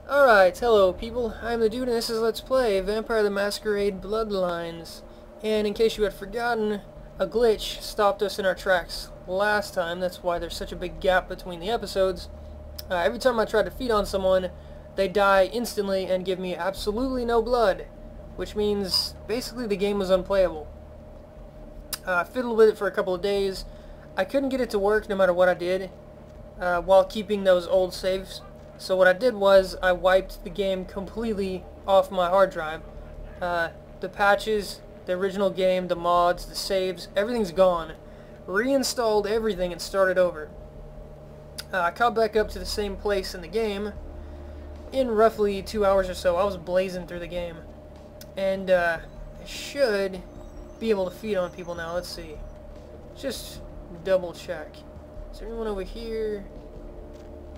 Alright, hello people, I'm the dude and this is Let's Play Vampire the Masquerade Bloodlines. And in case you had forgotten, a glitch stopped us in our tracks last time. That's why there's such a big gap between the episodes. Every time I tried to feed on someone, they die instantly and give me absolutely no blood, which means basically the game was unplayable. I fiddled with it for a couple of days. I couldn't get it to work no matter what I did, while keeping those old saves. So what I did was I wiped the game completely off my hard drive. The patches, the original game, the mods, the saves, everything's gone. Reinstalled everything and started over. I caught back up to the same place in the game in roughly 2 hours or so. I was blazing through the game. And I should be able to feed on people now. Let's see. Just double check. Is there anyone over here?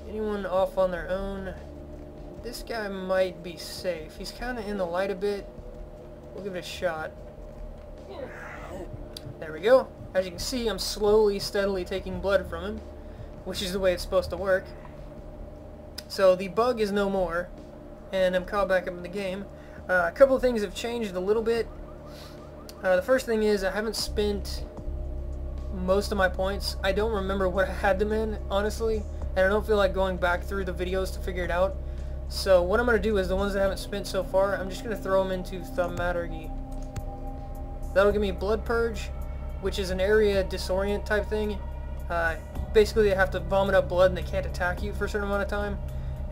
Anyone off on their own? This guy might be safe. He's kind of in the light a bit. We'll give it a shot. There we go. As you can see, I'm slowly, steadily taking blood from him, which is the way it's supposed to work. So the bug is no more, and I'm caught back up in the game. A couple of things have changed a little bit. The first thing is I haven't spent most of my points. I don't remember what I had them in, honestly. And I don't feel like going back through the videos to figure it out. So what I'm going to do is the ones that I haven't spent so far, I'm just going to throw them into Thaumaturgy. That'll give me Blood Purge, which is an area disorient type thing. Basically they have to vomit up blood and they can't attack you for a certain amount of time.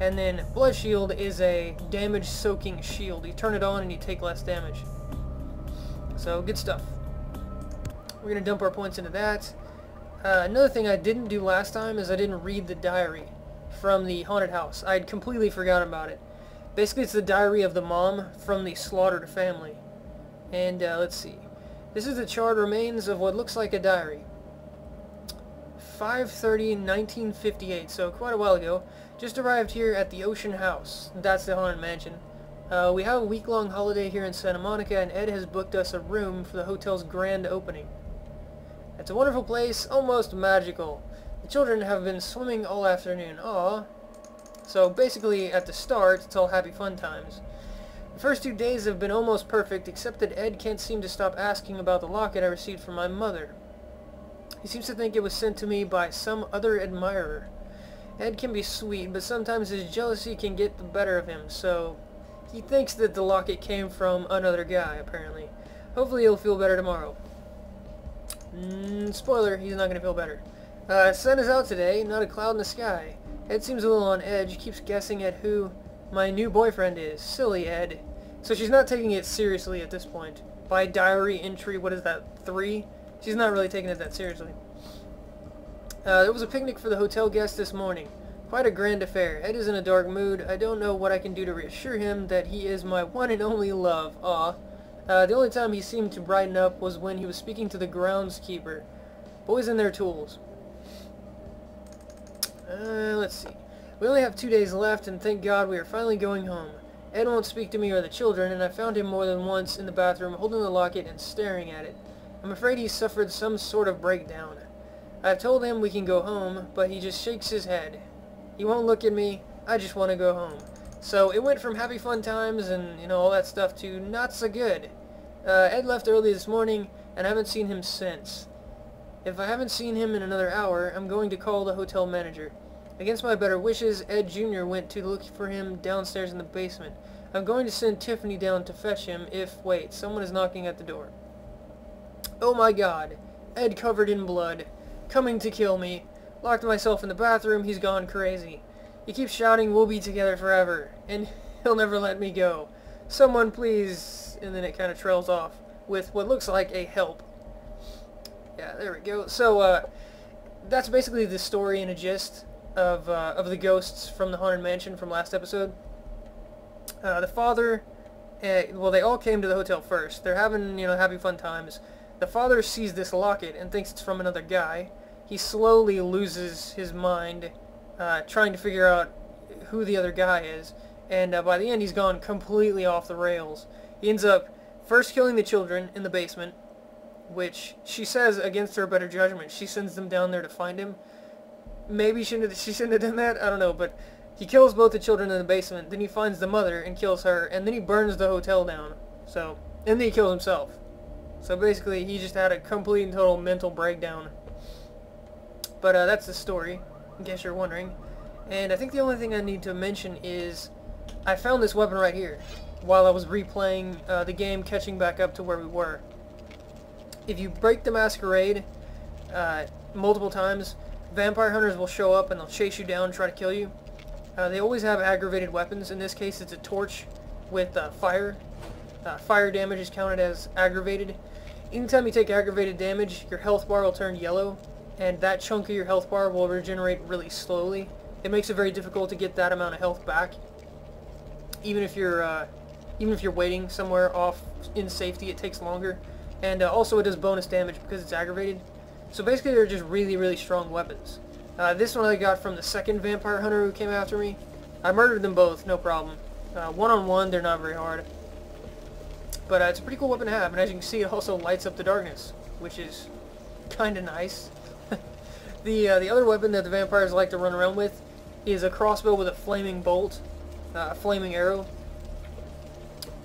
And then Blood Shield is a damage soaking shield. You turn it on and you take less damage. So good stuff. We're going to dump our points into that. Another thing I didn't do last time is I didn't read the diary from the haunted house. I had completely forgotten about it. Basically, it's the diary of the mom from the slaughtered family. And let's see. This is the charred remains of what looks like a diary. 5/30/1958, so quite a while ago. Just arrived here at the Ocean House. That's the haunted mansion. We have a week-long holiday here in Santa Monica, and Ed has booked us a room for the hotel's grand opening. It's a wonderful place, almost magical. The children have been swimming all afternoon. Aww. So basically, at the start, it's all happy fun times. The first 2 days have been almost perfect, except that Ed can't seem to stop asking about the locket I received from my mother. He seems to think it was sent to me by some other admirer. Ed can be sweet, but sometimes his jealousy can get the better of him, so he thinks that the locket came from another guy, apparently. Hopefully he'll feel better tomorrow. Spoiler, he's not going to feel better. Sun is out today, not a cloud in the sky. Ed seems a little on edge, keeps guessing at who my new boyfriend is. Silly Ed. So she's not taking it seriously at this point. By diary entry, what is that, 3? She's not really taking it that seriously. There was a picnic for the hotel guests this morning. Quite a grand affair. Ed is in a dark mood. I don't know what I can do to reassure him that he is my one and only love. Aw. The only time he seemed to brighten up was when he was speaking to the groundskeeper. Boys and their tools. Let's see. We only have 2 days left, and thank God we are finally going home. Ed won't speak to me or the children, and I found him more than once in the bathroom holding the locket and staring at it. I'm afraid he suffered some sort of breakdown. I've told him we can go home, but he just shakes his head. He won't look at me. I just want to go home. So it went from happy fun times and, you know, all that stuff to not so good. Ed left early this morning, and I haven't seen him since. If I haven't seen him in another hour, I'm going to call the hotel manager. Against my better wishes, Ed Jr. went to look for him downstairs in the basement. I'm going to send Tiffany down to fetch him if... Wait, someone is knocking at the door. Oh my God. Ed covered in blood. Coming to kill me. Locked myself in the bathroom, he's gone crazy. He keeps shouting, we'll be together forever. And he'll never let me go. Someone please... And then it kind of trails off with what looks like a help. Yeah, there we go. So, that's basically the story in a gist of the ghosts from the Haunted Mansion from last episode. The father... well, they all came to the hotel first. They're having, you know, happy fun times. The father sees this locket and thinks it's from another guy. He slowly loses his mind, trying to figure out who the other guy is. And by the end, he's gone completely off the rails. He ends up first killing the children in the basement, which she says against her better judgment. She sends them down there to find him. Maybe she shouldn't have done that, I don't know, but He kills both the children in the basement, then he finds the mother and kills her, and then he burns the hotel down. So, and then he kills himself. So basically, he just had a complete and total mental breakdown. But that's the story, in case you're wondering. And I think the only thing I need to mention is I found this weapon right here while I was replaying the game, catching back up to where we were. If you break the Masquerade multiple times, vampire hunters will show up and they'll chase you down and try to kill you. They always have aggravated weapons. In this case, it's a torch with fire. Fire damage is counted as aggravated. Anytime you take aggravated damage, your health bar will turn yellow, and that chunk of your health bar will regenerate really slowly. It makes it very difficult to get that amount of health back. Even if you're waiting somewhere off in safety, it takes longer. And also it does bonus damage because it's aggravated. So basically they're just really, really strong weapons. This one I got from the second vampire hunter who came after me. I murdered them both, no problem. One-on-one, they're not very hard. But it's a pretty cool weapon to have, and as you can see, it also lights up the darkness, which is kind of nice. The other weapon that the vampires like to run around with is a crossbow with a flaming bolt, a flaming arrow.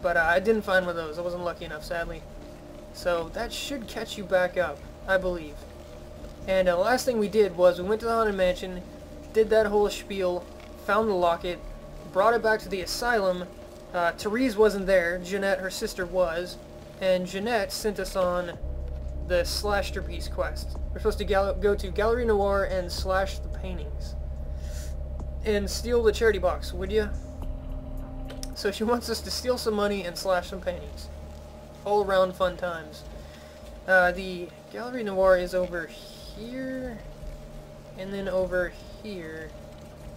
But I didn't find one of those. I wasn't lucky enough, sadly. So that should catch you back up, I believe. And the last thing we did was we went to the Haunted Mansion, did that whole spiel, found the locket, brought it back to the asylum. Therese wasn't there. Jeanette, her sister, was. And Jeanette sent us on the Slashterpiece quest. We're supposed to go to Gallery Noir and slash the paintings. And steal the charity box, would you? So she wants us to steal some money and slash some paintings. All around fun times. The Gallery Noir is over here, and then over here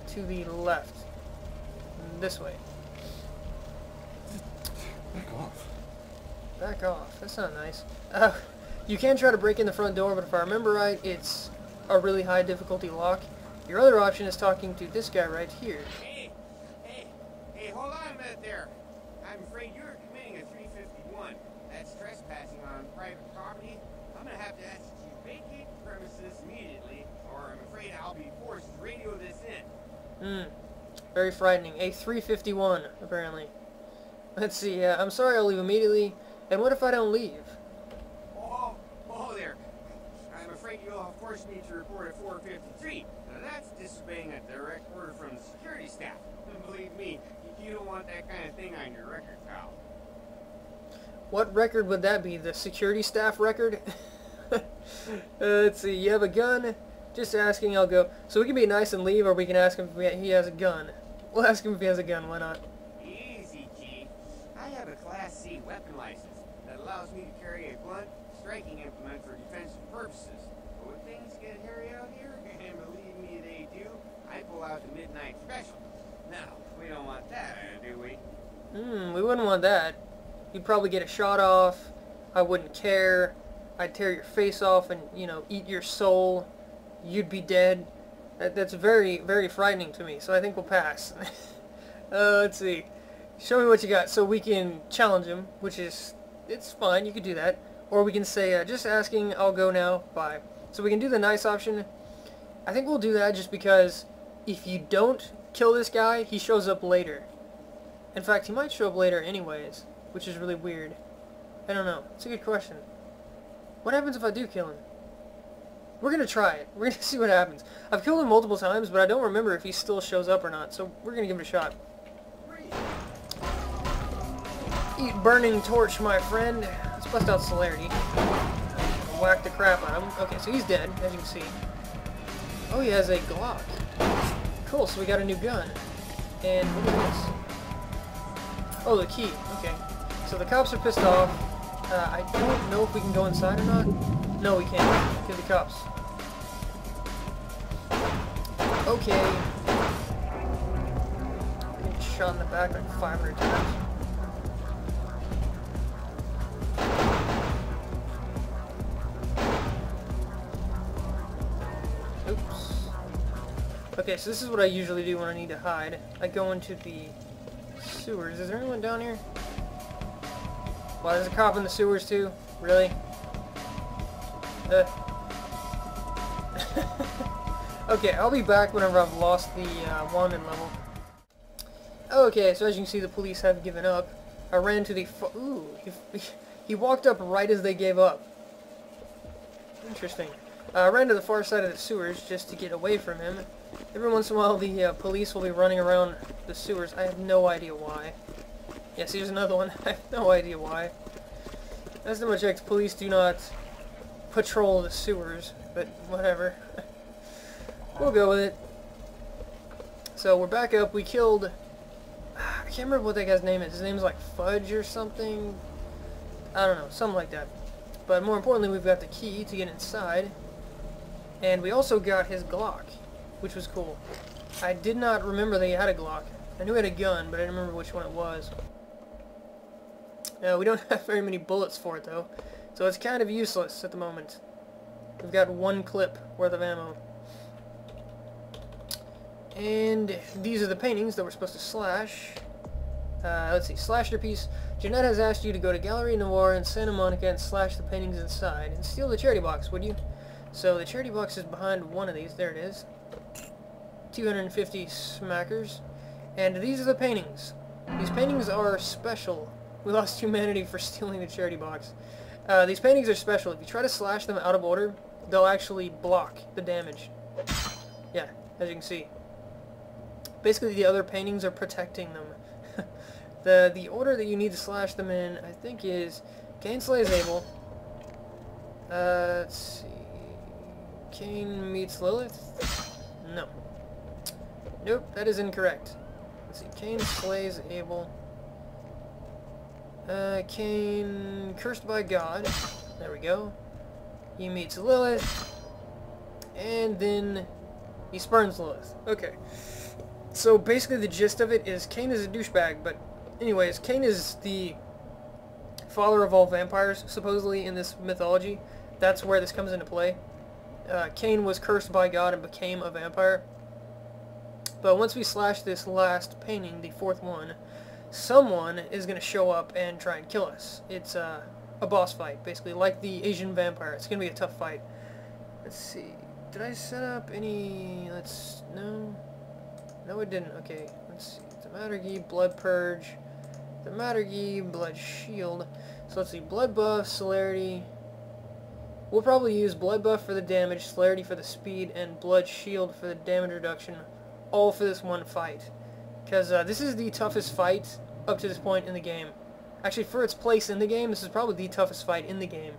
to the left. This way. Back off. Back off. That's not nice. You can try to break in the front door, but if I remember right, it's a really high difficulty lock. Your other option is talking to this guy right here. Hey, hold on a minute there. I'm afraid you're committing a 351. That's trespassing on private property. I'm gonna have to ask you to vacate the premises immediately, or I'm afraid I'll be forced to radio this in. Very frightening. A 351, apparently. Let's see, I'm sorry, I'll leave immediately. And what if I don't leave? Oh there. I'm afraid you'll force me to report a 453. Now that's disobeying a direct order from the security staff. And believe me, you don't want that kind of thing on your record, pal. What record would that be? The security staff record? Let's see, you have a gun? Just asking, I'll go. So we can be nice and leave, or we can ask him if he has a gun. We'll ask him if he has a gun, why not? Easy, Chief. I have a Class C weapon license that allows me to carry a blunt striking implement for defensive purposes. But when things get hairy out here, and believe me they do, I pull out the midnight special. Now, we don't want that, do we? We wouldn't want that. You'd probably get a shot off. I wouldn't care. I'd tear your face off and, you know, eat your soul. You'd be dead. That's very, very frightening to me, so I think we'll pass. Let's see. Show me what you got so we can challenge him, which is, it's fine, you could do that. Or we can say, just asking, I'll go now, bye. So we can do the nice option. I think we'll do that just because if you don't kill this guy, he shows up later. In fact, he might show up later anyways, which is really weird. I don't know. It's a good question. What happens if I do kill him? We're going to try it. We're going to see what happens. I've killed him multiple times, but I don't remember if he still shows up or not, so we're going to give it a shot. Eat burning torch, my friend. Let's bust out celerity. Whack the crap out of him. Okay, so he's dead, as you can see. Oh, he has a Glock. Cool, so we got a new gun. And look at this. Oh, the key. Okay. So the cops are pissed off. I don't know if we can go inside or not. No, we can't. Kill the cops. Okay. Getting shot in the back like 500 times. Oops. Okay, so this is what I usually do when I need to hide. I go into the sewers. Is there anyone down here? Well, there's a cop in the sewers too. Really? Okay, I'll be back whenever I've lost the wanted level. Okay, so as you can see, the police have given up. I ran to the ooh, he walked up right as they gave up. Interesting. I ran to the far side of the sewers just to get away from him. Every once in a while, the police will be running around the sewers. I have no idea why. Yes, here's another one. I have no idea why. Last time I checked, police do not patrol the sewers, but whatever. We'll go with it. So we're back up. We killed... I can't remember what that guy's name is. His name's like Fudge or something. I don't know, something like that. But more importantly, we've got the key to get inside. And we also got his Glock, which was cool. I did not remember that he had a Glock. I knew he had a gun, but I didn't remember which one it was. We don't have very many bullets for it, though. So it's kind of useless at the moment. We've got one clip worth of ammo. And these are the paintings that we're supposed to slash. Let's see, slash your piece. Jeanette has asked you to go to Gallery Noir in Santa Monica and slash the paintings inside. And steal the charity box, would you? So the charity box is behind one of these. There it is. 250 smackers. And these are the paintings. These paintings are special. We lost humanity for stealing the charity box. These paintings are special. If you try to slash them out of order, they'll actually block the damage. Yeah, as you can see. Basically, the other paintings are protecting them. The order that you need to slash them in, I think, is Cain slays Abel. Let's see. Cain meets Lilith? No. Nope, that is incorrect. Let's see. Cain slays Abel. Cain cursed by God. There we go. He meets Lilith. And then he spurns Lilith. Okay. So basically the gist of it is Cain is a douchebag, but anyways, Cain is the father of all vampires, supposedly, in this mythology. That's where this comes into play. Cain was cursed by God and became a vampire. But once we slash this last painting, the fourth one, someone is going to show up and try and kill us. It's a boss fight, basically, like the Asian vampire. It's going to be a tough fight. Let's see. Did I set up any... No? No, it didn't. Okay, let's see. Thaumaturgy, Blood Purge, Thaumaturgy, Blood Shield. So let's see. Blood Buff, Celerity. We'll probably use Blood Buff for the damage, Celerity for the speed, and Blood Shield for the damage reduction, all for this one fight. Because this is the toughest fight up to this point in the game. Actually, for its place in the game, this is probably the toughest fight in the game.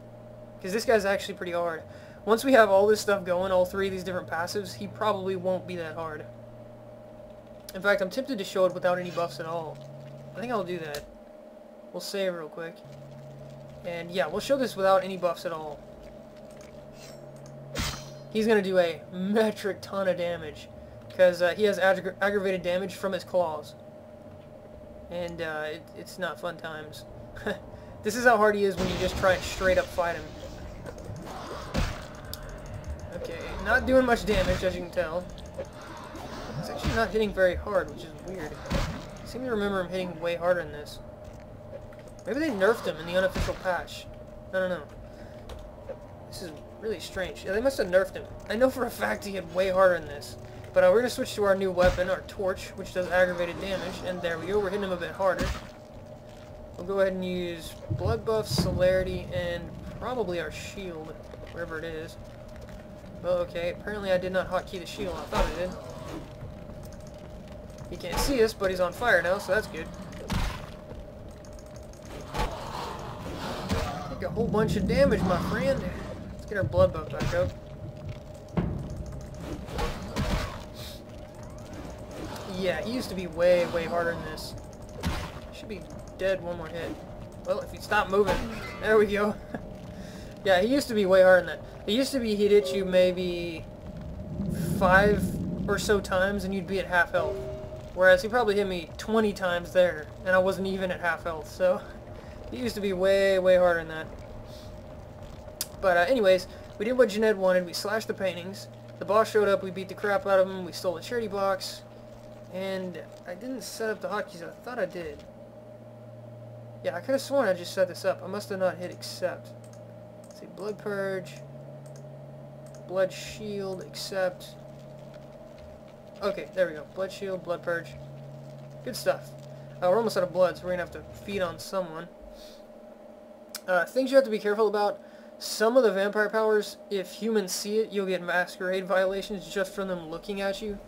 Because this guy's actually pretty hard. Once we have all this stuff going, all three of these different passives, he probably won't be that hard. In fact, I'm tempted to show it without any buffs at all. I think I'll do that. We'll save real quick. And yeah, we'll show this without any buffs at all. He's going to do a metric ton of damage. Because he has aggravated damage from his claws. And it's not fun times. This is how hard he is when you just try and straight up fight him. Okay, not doing much damage, as you can tell. It's actually not hitting very hard, which is weird. I seem to remember him hitting way harder than this. Maybe they nerfed him in the unofficial patch. I don't know. This is really strange. Yeah, they must have nerfed him. I know for a fact he hit way harder than this. But we're going to switch to our new weapon, our torch, which does aggravated damage. And there we go, we're hitting him a bit harder. We'll go ahead and use Blood Buff, Celerity, and probably our shield, wherever it is. Well, okay, apparently I did not hotkey the shield. I thought I did. He can't see us, but he's on fire now, so that's good. Take a whole bunch of damage, my friend. Let's get our Blood Buff back up. Yeah, he used to be way, way harder than this. Should be dead one more hit. Well, if you stop moving. There we go. Yeah, he used to be way harder than that. It used to be he'd hit you maybe 5 or so times and you'd be at half health. Whereas he probably hit me 20 times there, and I wasn't even at half health, so he used to be way, way harder than that. But anyways, we did what Jeanette wanted. We slashed the paintings. The boss showed up. We beat the crap out of him. We stole the charity box. And I didn't set up the hotkeys. I thought I did. Yeah, I could have sworn I just set this up. I must have not hit accept. Let's see, Blood Purge, Blood Shield, accept. Okay, there we go. Blood Shield, Blood Purge. Good stuff. We're almost out of blood, so we're going to have to feed on someone. Things you have to be careful about. Some of the vampire powers, if humans see it, you'll get masquerade violations just from them looking at you.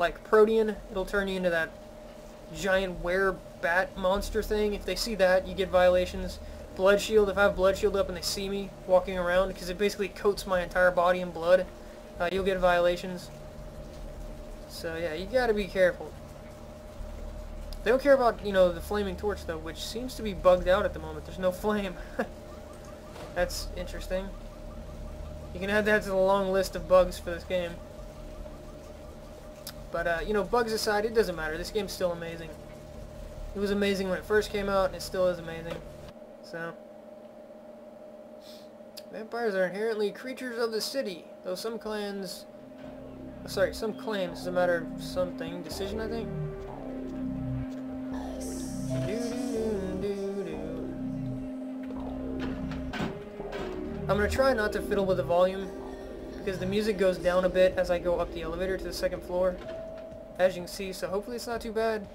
Like Protean, it'll turn you into that giant were-bat monster thing. If they see that, you get violations. Blood shield, if I have blood shield up and they see me walking around, because it basically coats my entire body in blood, you'll get violations. So yeah, you gotta be careful. They don't care about, you know, the flaming torch though, which seems to be bugged out at the moment. There's no flame. That's interesting. You can add that to the long list of bugs for this game. But, you know, bugs aside, it doesn't matter. This game's still amazing. It was amazing when it first came out, and it still is amazing. So, vampires are inherently creatures of the city, though some clans... Sorry, some claims is a matter of something. Decision, I think? I'm going to try not to fiddle with the volume, because the music goes down a bit as I go up the elevator to the second floor, as you can see, so hopefully it's not too bad.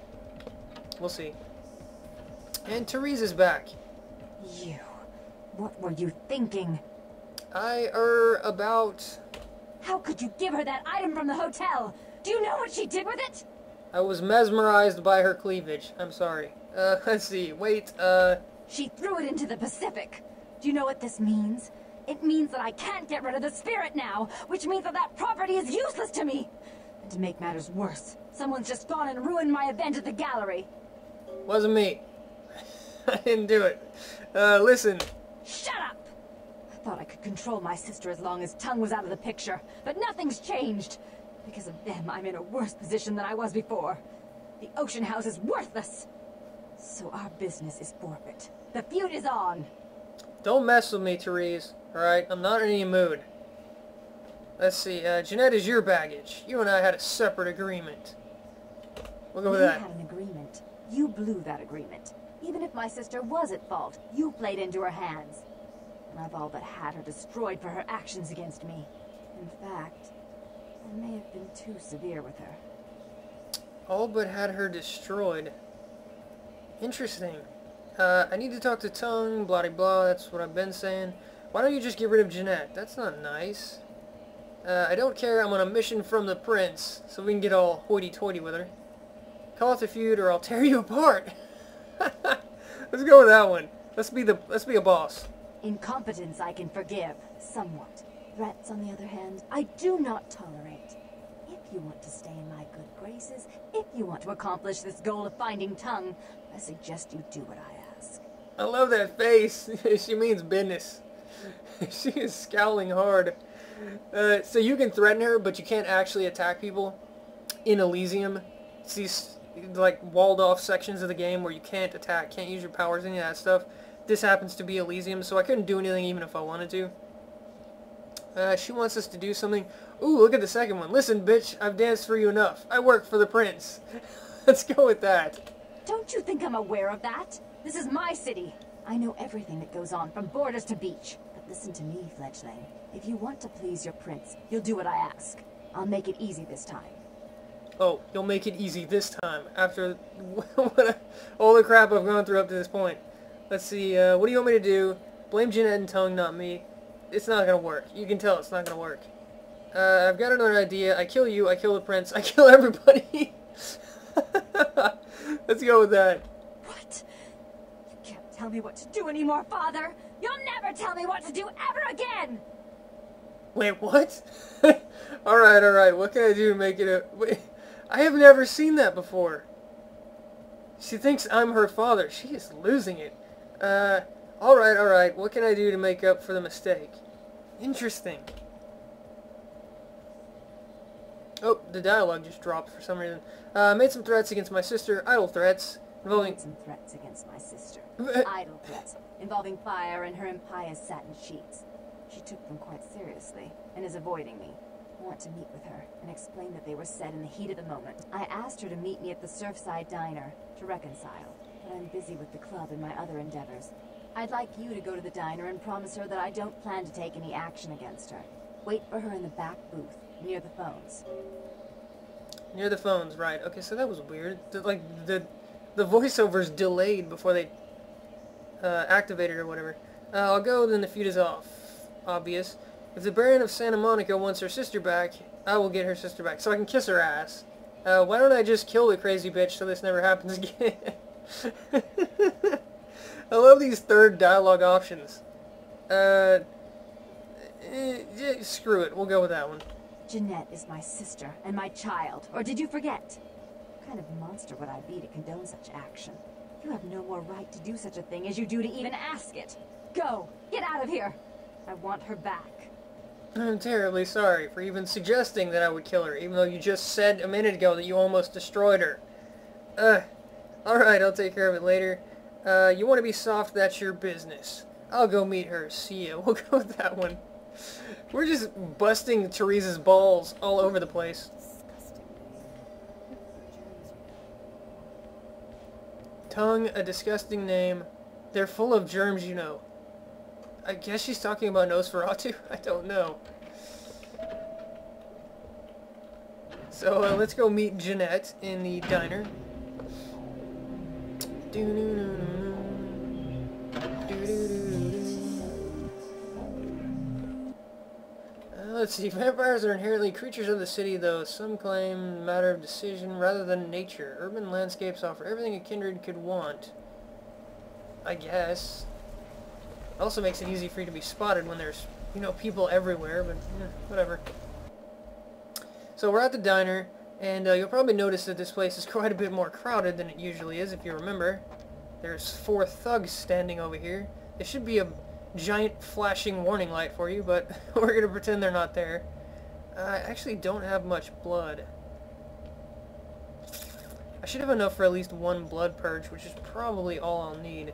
We'll see. And Therese is back. You. What were you thinking? About... How could you give her that item from the hotel? Do you know what she did with it? I was mesmerized by her cleavage. I'm sorry. Let's see. Wait, She threw it into the Pacific. Do you know what this means? It means that I can't get rid of the spirit now, which means that that property is useless to me. And to make matters worse, someone's just gone and ruined my event at the gallery. Wasn't me. I didn't do it. Listen. Shut up! I thought I could control my sister as long as Tongue was out of the picture, but nothing's changed. Because of them, I'm in a worse position than I was before. The Ocean House is worthless. So our business is forfeit. The feud is on. Don't mess with me, Therese. Alright? I'm not in any mood. Let's see. Jeanette is your baggage. You and I had a separate agreement. We'll go with that. We had an agreement. You blew that agreement. Even if my sister was at fault, you played into her hands. And I've all but had her destroyed for her actions against me. In fact, I may have been too severe with her. All but had her destroyed. Interesting. I need to talk to Tongue, blah de blah, that's what I've been saying. Why don't you just get rid of Jeanette? That's not nice. I don't care, I'm on a mission from the prince, so we can get all hoity-toity with her. Call it the feud or I'll tear you apart. Let's go with that one. Let's be a boss. Incompetence I can forgive, somewhat. Threats, on the other hand, I do not tolerate. If you want to stay in my good graces, if you want to accomplish this goal of finding Tongue, I suggest you do what I ask. I love that face. She means business. She is scowling hard. So you can threaten her, but you can't actually attack people in Elysium. It's these like walled off sections of the game where you can't attack, can't use your powers, any of that stuff. This happens to be Elysium, so I couldn't do anything even if I wanted to. She wants us to do something. Ooh, look at the second one. Listen, bitch, I've danced for you enough. I work for the prince. Let's go with that. Don't you think I'm aware of that? This is my city. I know everything that goes on, from borders to beach. But listen to me, fledgling. If you want to please your prince, you'll do what I ask. I'll make it easy this time. Oh, you'll make it easy this time, after all the crap I've gone through up to this point. Let's see, what do you want me to do? Blame Jeanette and Tongue, not me. It's not gonna work. You can tell it's not gonna work. I've got another idea. I kill you, I kill the prince, I kill everybody. Let's go with that. What? You can't tell me what to do anymore, Father! You'll never tell me what to do ever again! Wait, what? Alright, what can I do to make it a... Wait, I have never seen that before. She thinks I'm her father. She is losing it. Alright, what can I do to make up for the mistake? Interesting. Oh, the dialogue just dropped for some reason. Made some threats against my sister. Idle threats. Involving... Made some threats against my sister. Idle threats. Involving fire and her impious satin sheets. She took them quite seriously, and is avoiding me. I want to meet with her, and explain that they were said in the heat of the moment. I asked her to meet me at the Surfside Diner, to reconcile, but I'm busy with the club and my other endeavors. I'd like you to go to the diner and promise her that I don't plan to take any action against her. Wait for her in the back booth, near the phones. Near the phones, right. Okay, so that was weird. Like, the voiceover's delayed before they activated or whatever. I'll go, then the feud is off. Obvious. If the Baron of Santa Monica wants her sister back, I will get her sister back, so I can kiss her ass. Why don't I just kill the crazy bitch so this never happens again? I love these third dialogue options. Screw it, we'll go with that one. Jeanette is my sister and my child, or did you forget? What kind of monster would I be to condone such action? You have no more right to do such a thing as you do to even ask it. Go! Get out of here! I want her back. I'm terribly sorry for even suggesting that I would kill her, even though you just said a minute ago that you almost destroyed her. Alright, I'll take care of it later. You want to be soft, that's your business. I'll go meet her. See ya. We'll go with that one. We're just busting Teresa's balls all over the place. Tongue, a disgusting name. They're full of germs, you know. I guess she's talking about Nosferatu? I don't know. So, let's go meet Jeanette in the diner. Let's see. Vampires are inherently creatures of the city, though some claim matter of decision rather than nature. Urban landscapes offer everything a kindred could want. I guess. Also makes it easy for you to be spotted when there's, you know, people everywhere, but whatever. So we're at the diner, and you'll probably notice that this place is quite a bit more crowded than it usually is, if you remember. There's 4 thugs standing over here. There should be a giant flashing warning light for you, but we're going to pretend they're not there. I actually don't have much blood. I should have enough for at least 1 blood purge, which is probably all I'll need.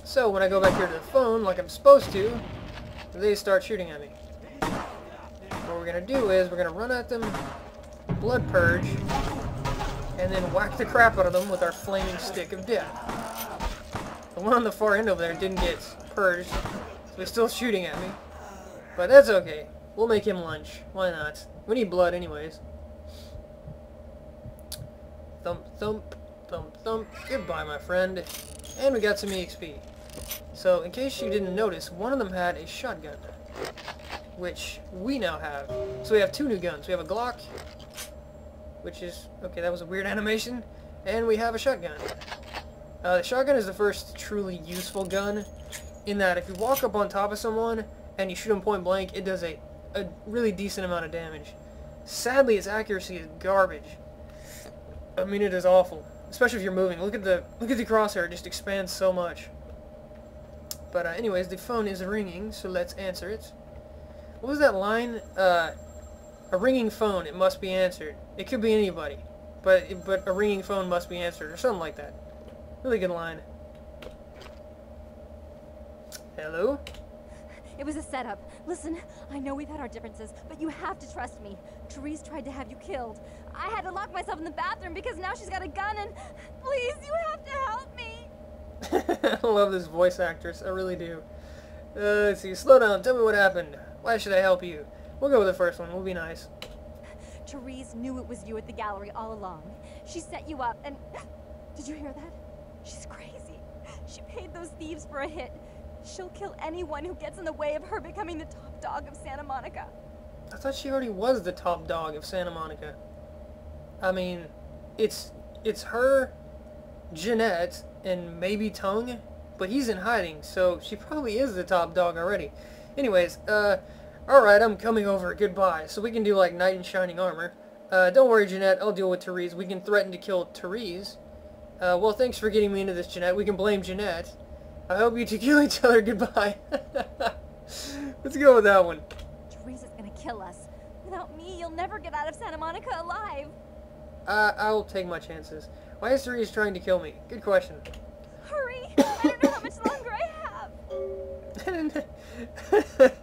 So when I go back here to the phone, like I'm supposed to, they start shooting at me. What we're going to do is we're going to run at them, blood purge, and then whack the crap out of them with our flaming stick of death. The one on the far end over there didn't get purged, so he's still shooting at me. But that's okay. We'll make him lunch. Why not? We need blood anyways. Thump, thump, thump, thump. Goodbye, my friend. And we got some EXP. So, in case you didn't notice, one of them had a shotgun, which we now have. So we have 2 new guns. We have a Glock, which is... okay, that was a weird animation. And we have a shotgun. The shotgun is the first truly useful gun, in that if you walk up on top of someone and you shoot them point blank, it does a really decent amount of damage. Sadly, its accuracy is garbage. I mean, it is awful, especially if you're moving. Look at the crosshair; it just expands so much. But anyways, the phone is ringing, so let's answer it. What was that line? A ringing phone, it must be answered. It could be anybody, but a ringing phone must be answered, or something like that. Really good line. Hello? It was a setup. Listen, I know we've had our differences, but you have to trust me. Therese tried to have you killed. I had to lock myself in the bathroom because now she's got a gun and... please, you have to help me. I love this voice actress. I really do. Let's see. Slow down. Tell me what happened. Why should I help you? We'll go with the first one. We'll be nice. Therese knew it was you at the gallery all along. She set you up and... did you hear that? She's crazy. She paid those thieves for a hit. She'll kill anyone who gets in the way of her becoming the top dog of Santa Monica. I thought she already was the top dog of Santa Monica. I mean, it's her, Jeanette, and maybe Tongue, but he's in hiding, so she probably is the top dog already. Anyways, alright, I'm coming over. Goodbye. So we can do like knight in shining armor. Don't worry, Jeanette. I'll deal with Therese. We can threaten to kill Therese. Well, thanks for getting me into this, Jeanette. We can blame Jeanette. I hope you two kill each other. Goodbye. Let's go with that one. Therese is gonna kill us. Without me, you'll never get out of Santa Monica alive. I'll take my chances. Why is Therese trying to kill me? Good question. Hurry! I don't know how much longer I have.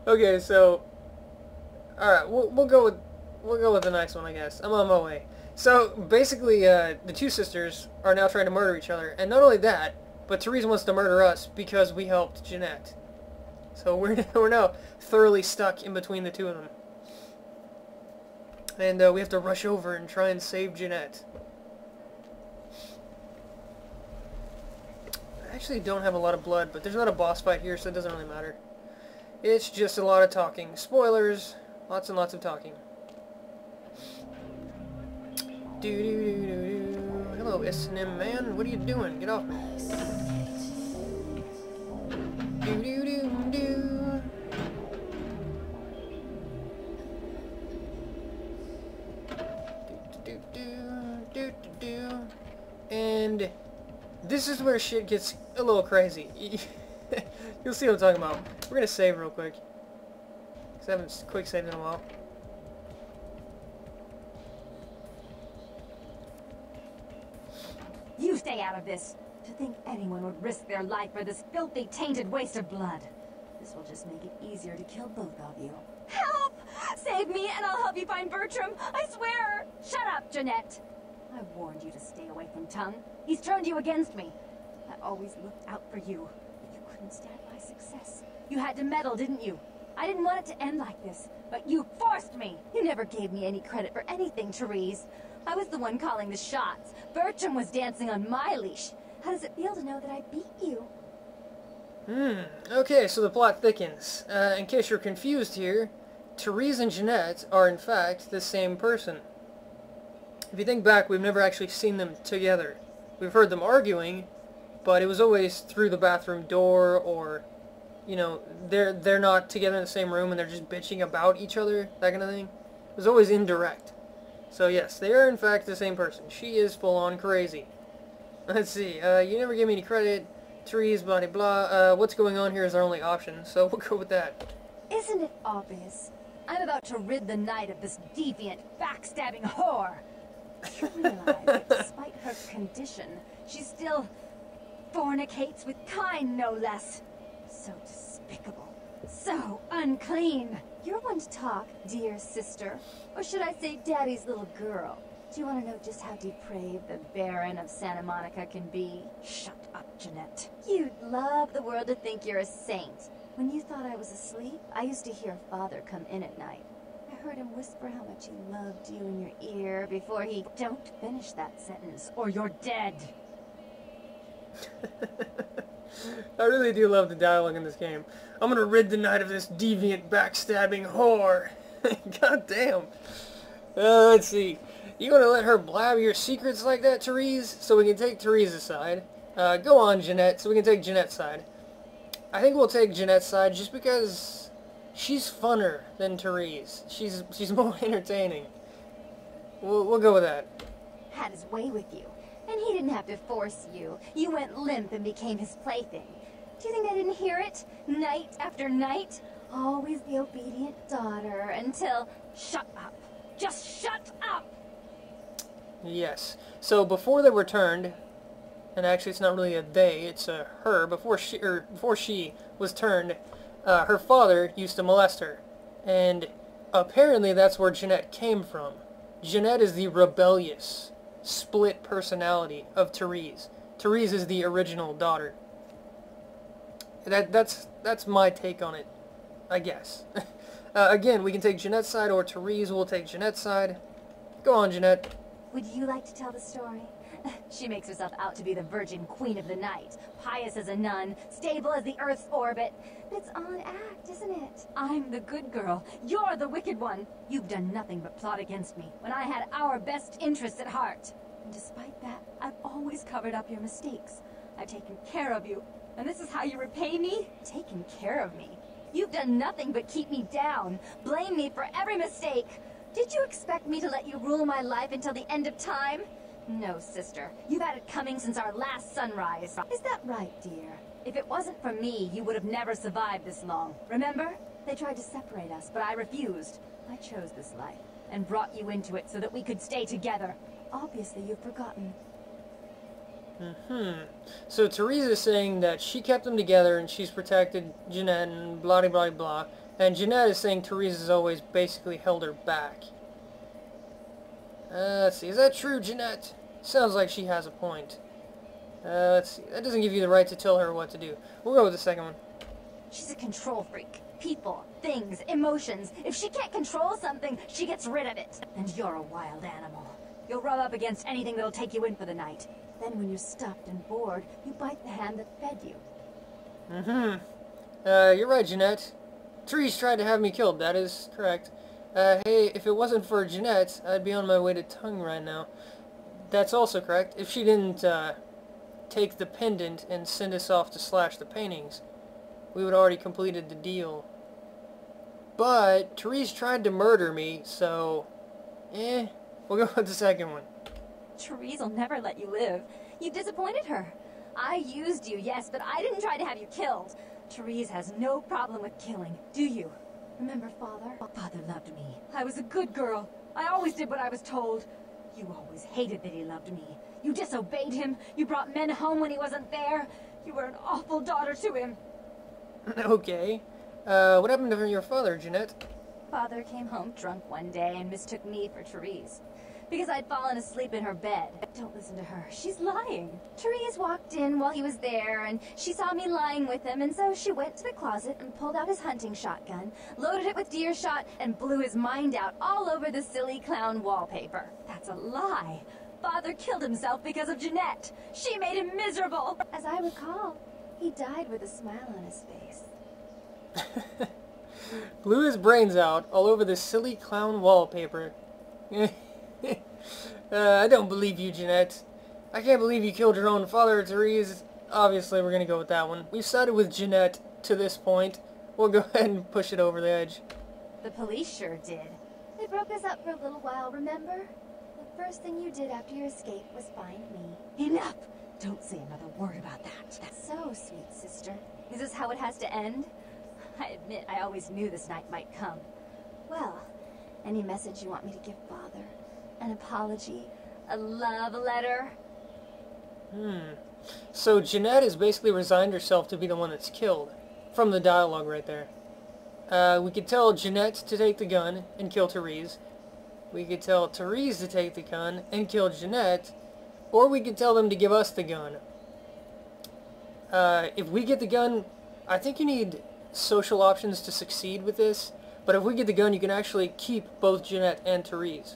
Okay, so... alright, we'll go with the nice one, I guess. I'm on my way. So, basically, the 2 sisters are now trying to murder each other. And not only that, but Therese wants to murder us because we helped Jeanette. So we're now thoroughly stuck in between the 2 of them. And we have to rush over and try and save Jeanette. I actually don't have a lot of blood, but there's not a boss fight here, so it doesn't really matter. It's just a lot of talking. Spoilers. Lots and lots of talking. Do-do-do-do-do. Hello, S&M man. What are you doing? Get off me. Do-do-do-do. Do-do-do-do-do. And this is where shit gets a little crazy. You'll see what I'm talking about. We're gonna save real quick. 'Cause I haven't quick saved in a while. You stay out of this. To think anyone would risk their life for this filthy, tainted waste of blood. This will just make it easier to kill both of you. Help! Save me and I'll help you find Bertram. I swear! Shut up, Jeanette. I warned you to stay away from Tongue. He's turned you against me. I always looked out for you, but you couldn't stand my success. You had to meddle, didn't you? I didn't want it to end like this, but you forced me. You never gave me any credit for anything, Therese. I was the one calling the shots. Bertram was dancing on my leash. How does it feel to know that I beat you? Okay, so the plot thickens. In case you're confused here, Therese and Jeanette are in fact the same person. If you think back, we've never actually seen them together. We've heard them arguing, but it was always through the bathroom door, or, you know, they're not together in the same room and they're just bitching about each other, that kind of thing. It was always indirect. So yes, they are in fact the same person. She is full-on crazy. Let's see, you never gave me any credit. Therese, blah blah blah. What's going on here is our only option, so we'll go with that. Isn't it obvious? I'm about to rid the night of this deviant, backstabbing whore. You realize that despite her condition, she still fornicates with kind, no less. So despicable. So unclean. You're one to talk, dear sister. Or should I say daddy's little girl? Do you want to know just how depraved the Baron of Santa Monica can be? Shut up, Jeanette. You'd love the world to think you're a saint. When you thought I was asleep, I used to hear Father come in at night. I heard him whisper how much he loved you in your ear before he... Don't finish that sentence, or you're dead. I really do love the dialogue in this game. I'm gonna rid the night of this deviant, backstabbing whore. God damn. Let's see. You gonna let her blab your secrets like that, Therese? So we can take Therese's side. Go on, Jeanette, so we can take Jeanette's side. I think we'll take Jeanette's side just because she's funner than Therese. She's more entertaining. We'll go with that. Had his way with you. And he didn't have to force you. You went limp and became his plaything. Do you think I didn't hear it? Night after night? Always the obedient daughter until... Shut up. Just shut up! Yes. So before they were turned, and actually it's not really a they, it's a her, before she was turned, her father used to molest her. And apparently that's where Jeanette came from. Jeanette is the rebellious, split personality of Therese. Therese is the original daughter. That's my take on it, I guess. Again, we can take Jeanette's side, or Therese will take Jeanette's side. Go on, Jeanette. Would you like to tell the story? She makes herself out to be the virgin queen of the night, pious as a nun, stable as the Earth's orbit. It's all an act, isn't it? I'm the good girl. You're the wicked one. You've done nothing but plot against me when I had our best interests at heart. And despite that, I've always covered up your mistakes. I've taken care of you. And this is how you repay me? Taken care of me. You've done nothing but keep me down, blame me for every mistake. Did you expect me to let you rule my life until the end of time? No, sister. You've had it coming since our last sunrise. Is that right, dear? If it wasn't for me, you would have never survived this long. Remember? They tried to separate us, but I refused. I chose this life, and brought you into it so that we could stay together. Obviously, you've forgotten. So Therese is saying that she kept them together and she's protected Jeanette and blah blah blah blah. And Jeanette is saying Therese has always basically held her back. Let's see, is that true, Jeanette? Sounds like she has a point. Let's see, that doesn't give you the right to tell her what to do. We'll go with the second one. She's a control freak. people, things, emotions. If she can't control something, she gets rid of it. And you're a wild animal. You'll rub up against anything that'll take you in for the night. Then when you're stuffed and bored, you bite the hand that fed you. You're right, Jeanette. Therese tried to have me killed, that is correct. Hey, if it wasn't for Jeanette, I'd be on my way to Tongue right now. That's also correct. If she didn't, take the pendant and send us off to slash the paintings, we would already completed the deal. But Therese tried to murder me, so we'll go with the second one. Therese will never let you live. You disappointed her. I used you, yes, but I didn't try to have you killed. Therese has no problem with killing, do you? Remember Father? Father loved me. I was a good girl. I always did what I was told. You always hated that he loved me. You disobeyed him. You brought men home when he wasn't there. You were an awful daughter to him. Okay. What happened to your father, Jeanette? Father came home drunk one day and mistook me for Therese. Because I'd fallen asleep in her bed. Don't listen to her. She's lying. Therese walked in while he was there, and she saw me lying with him, and so she went to the closet and pulled out his hunting shotgun, loaded it with deer shot, and blew his mind out all over the silly clown wallpaper. That's a lie. Father killed himself because of Jeanette. She made him miserable. As I recall, he died with a smile on his face. Blew his brains out all over the silly clown wallpaper. I don't believe you, Jeanette. I can't believe you killed your own father, Therese. Obviously, we're gonna go with that one. We've sided with Jeanette to this point. We'll go ahead and push it over the edge. The police sure did. They broke us up for a little while, remember? The first thing you did after your escape was find me. Enough! Don't say another word about that. That's so sweet, sister. Is this how it has to end? I admit I always knew this night might come. Well, any message you want me to give Father? An apology? A love letter? So Jeanette has basically resigned herself to be the one that's killed. From the dialogue right there. We could tell Jeanette to take the gun and kill Therese. We could tell Therese to take the gun and kill Jeanette. Or we could tell them to give us the gun. If we get the gun, I think you need social options to succeed with this. But if we get the gun, you can actually keep both Jeanette and Therese.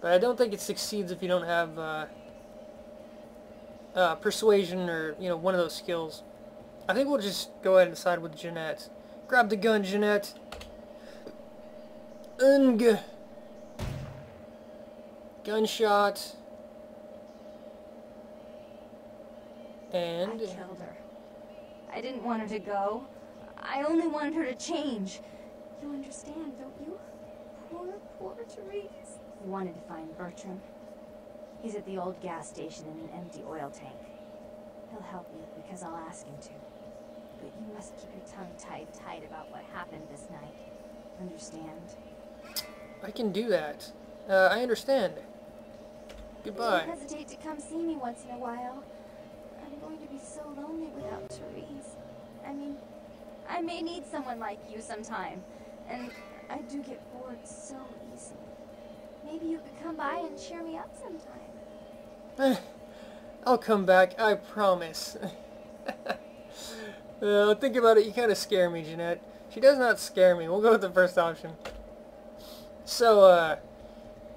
But I don't think it succeeds if you don't have persuasion or, one of those skills. I think we'll just go ahead and side with Jeanette. Grab the gun, Jeanette. Gunshot. And I killed her. I didn't want her to go. I only wanted her to change. You understand, don't you? Poor Therese. We wanted to find Bertram. He's at the old gas station in an empty oil tank. He'll help you because I'll ask him to. But you must keep your tongue tight about what happened this night. Understand? I can do that. I understand. Goodbye. Don't hesitate to come see me once in a while. I'm going to be so lonely without Therese. I mean, I may need someone like you sometime. And I do get bored so easily. Maybe you could come by and cheer me up sometime. I'll come back, I promise. Think about it, you kind of scare me, Jeanette. She does not scare me. We'll go with the first option. So,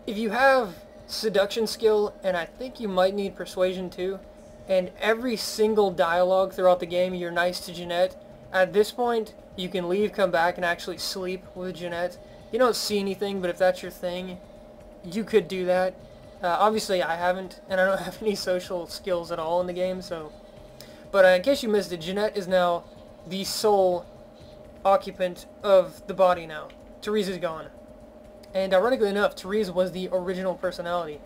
if you have seduction skill, and I think you might need persuasion too, and every single dialogue throughout the game you're nice to Jeanette, at this point, you can leave, come back, and actually sleep with Jeanette. You don't see anything, but if that's your thing, you could do that. Obviously, I haven't, and I don't have any social skills at all in the game, so... But in case you missed it, Jeanette is now the sole occupant of the body now. Therese is gone. And ironically enough, Therese was the original personality.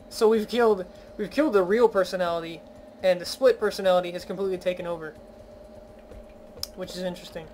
So we've killed the real personality, and the split personality has completely taken over. Which is interesting.